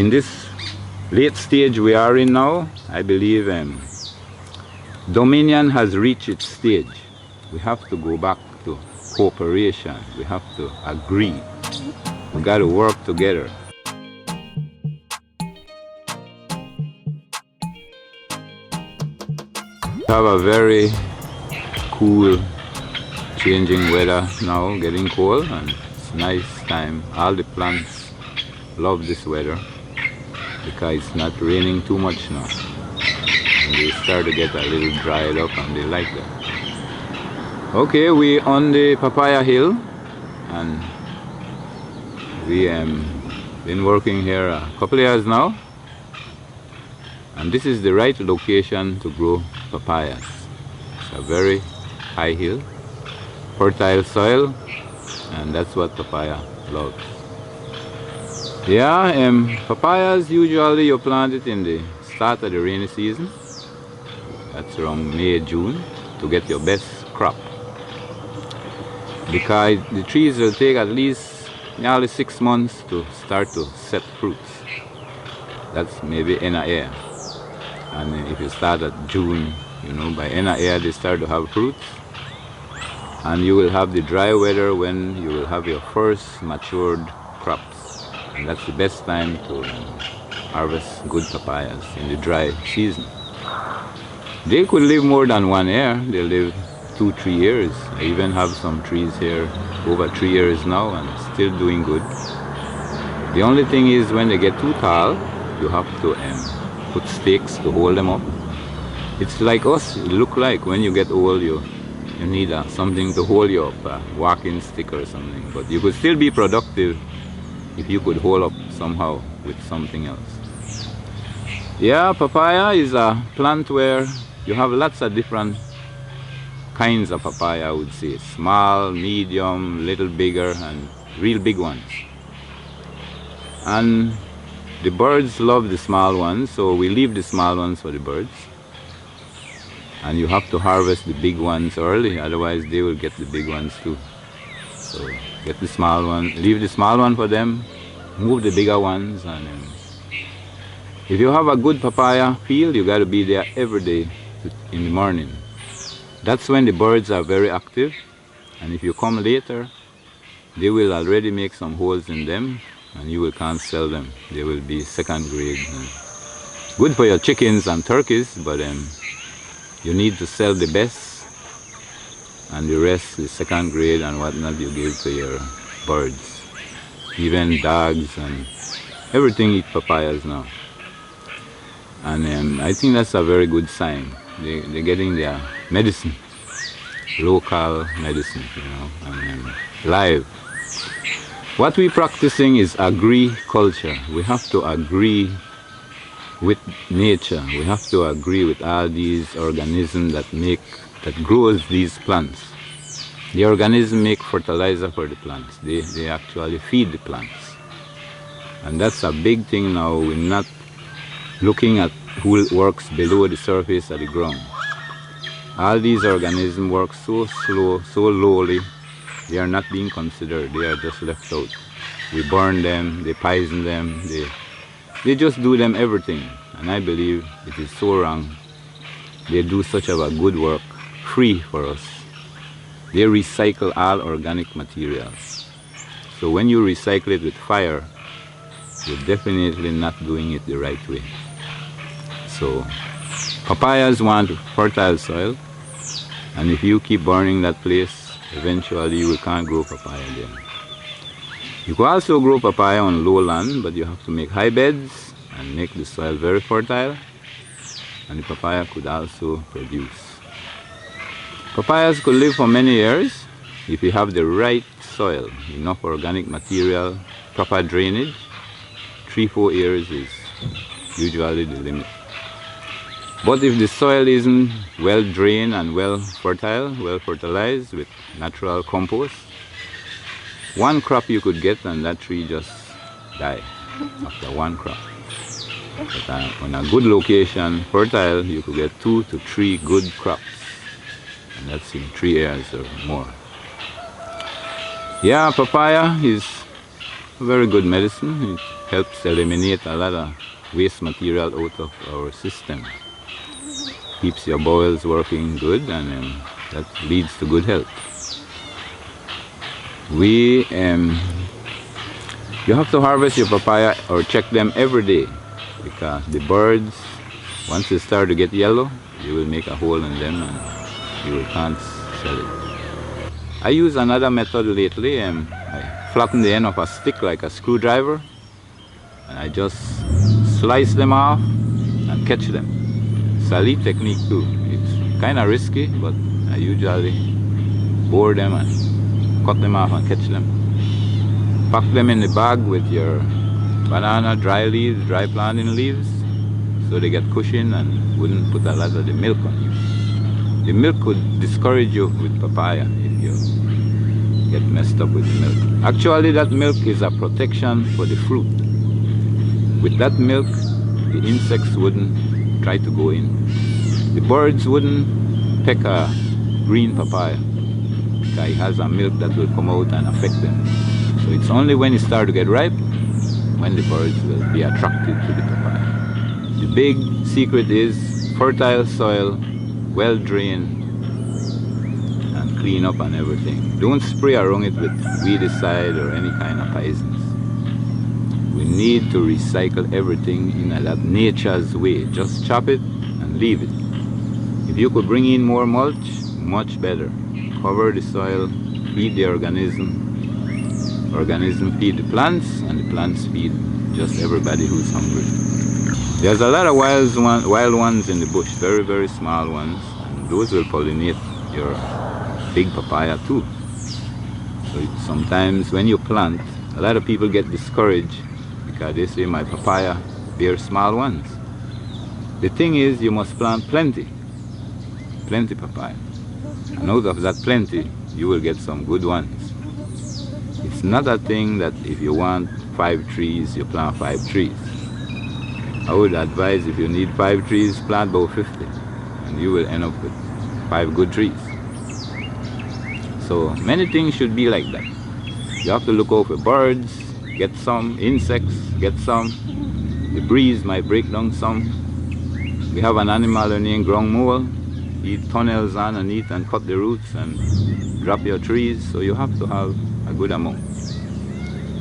In this late stage we are in now, I believe Dominion has reached its stage. We have to go back to cooperation. We have to agree. We got to work together. We have a very cool, changing weather now, getting cold, and it's nice time. All the plants love this weather because it's not raining too much now. And they start to get a little dried up and they like that. Okay, we on the Papaya Hill and we been working here a couple of years now, and this is the right location to grow papayas. It's a very high hill, fertile soil, and that's what papaya loves. Yeah, papayas usually you plant it in the start of the rainy season. That's around May, June, to get your best crop. Because the trees will take at least nearly 6 months to start to set fruits. That's maybe end of year. And if you start at June, by end of year they start to have fruits. And you will have the dry weather when you will have your first matured crops. And that's the best time to harvest good papayas in the dry season. They could live more than 1 year. They live 2-3 years. I even have some trees here over 3 years now and still doing good. The only thing is when they get too tall, you have to put stakes to hold them up. It's like us. It look like when you get old, you need something to hold you up, a walking stick or something. But you could still be productive if you could hold up somehow with something else. Yeah, papaya is a plant where you have lots of different kinds of papaya, I would say. Small, medium, little bigger, and real big ones. And the birds love the small ones, so we leave the small ones for the birds. And you have to harvest the big ones early, otherwise they will get the big ones too. So get the small one, leave the small one for them, move the bigger ones, and if you have a good papaya field, you got to be there every day in the morning. That's when the birds are very active, and if you come later, they will already make some holes in them, and you can't sell them. They will be second grade. Good for your chickens and turkeys, but you need to sell the best, and the rest is second grade and whatnot you give to your birds. Even dogs and everything eat papayas now. And I think that's a very good sign. They're getting their medicine, local medicine, and live. What we're practicing is agriculture. We have to agree with nature. We have to agree with all these organisms that grows these plants. The organisms make fertilizer for the plants. They actually feed the plants. And that's a big thing now. We're not looking at who works below the surface of the ground. All these organisms work so slow, so lowly, they are not being considered. They are just left out. We burn them, they poison them, they just do them everything. And I believe it is so wrong. They do such a good work, free for us. They recycle all organic materials. So when you recycle it with fire, you're definitely not doing it the right way. So papayas want fertile soil, and if you keep burning that place, eventually you can't grow papaya there. You can also grow papaya on low land, but you have to make high beds and make the soil very fertile, and the papaya could also produce. Papayas could live for many years if you have the right soil, enough organic material, proper drainage. 3-4 years is usually the limit. But if the soil isn't well drained and well fertile, well fertilized with natural compost, one crop you could get and that tree just die after one crop. But on a good location, fertile, you could get 2 to 3 good crops. And that's in 3 years or more. Yeah, papaya is a very good medicine. It helps eliminate a lot of waste material out of our system. Keeps your bowels working good, and that leads to good health. You have to harvest your papaya or check them every day, because the birds, once they start to get yellow, you will make a hole in them and you can't sell it. I use another method lately. I flatten the end of a stick like a screwdriver, and I just slice them off and catch them. It's a lead technique too. It's kind of risky, but I usually bore them and cut them off and catch them. Pack them in the bag with your banana, dry leaves, dry plantain leaves, so they get cushion and wouldn't put a lot of the milk on you. The milk could discourage you with papaya if you get messed up with the milk. Actually, that milk is a protection for the fruit. With that milk, the insects wouldn't try to go in. The birds wouldn't peck a green papaya, because it has a milk that will come out and affect them. So it's only when it starts to get ripe when the birds will be attracted to the papaya. The big secret is fertile soil, well drained and clean up and everything. Don't spray around it with weedicide or any kind of poisons. We need to recycle everything in that nature's way. Just chop it and leave it. If you could bring in more mulch, much better. Cover the soil, feed the organism feed the plants, and the plants feed just everybody who's hungry. There's a lot of wild ones in the bush, very, very small ones, and those will pollinate your big papaya too. So sometimes when you plant, a lot of people get discouraged because they say my papaya bears small ones. The thing is, you must plant plenty papaya, and out of that plenty you will get some good ones. It's not a thing that if you want 5 trees, you plant 5 trees. I would advise, if you need 5 trees, plant about 50, and you will end up with 5 good trees. So many things should be like that. You have to look out for birds, get some, insects, get some. The breeze might break down some. We have an animal named ground mole. He tunnels underneath and cut the roots and drop your trees, so you have to have a good amount.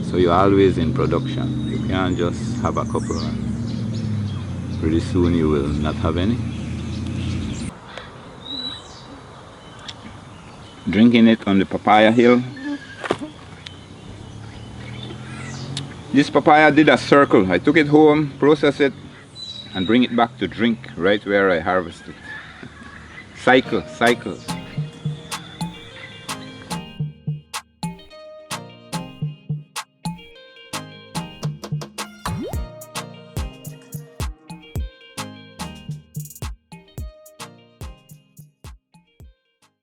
So you're always in production. You can't just have a couple and pretty soon you will not have any. Drinking it on the papaya hill. This papaya did a circle. I took it home, process it, and bring it back to drink right where I harvested. Cycle.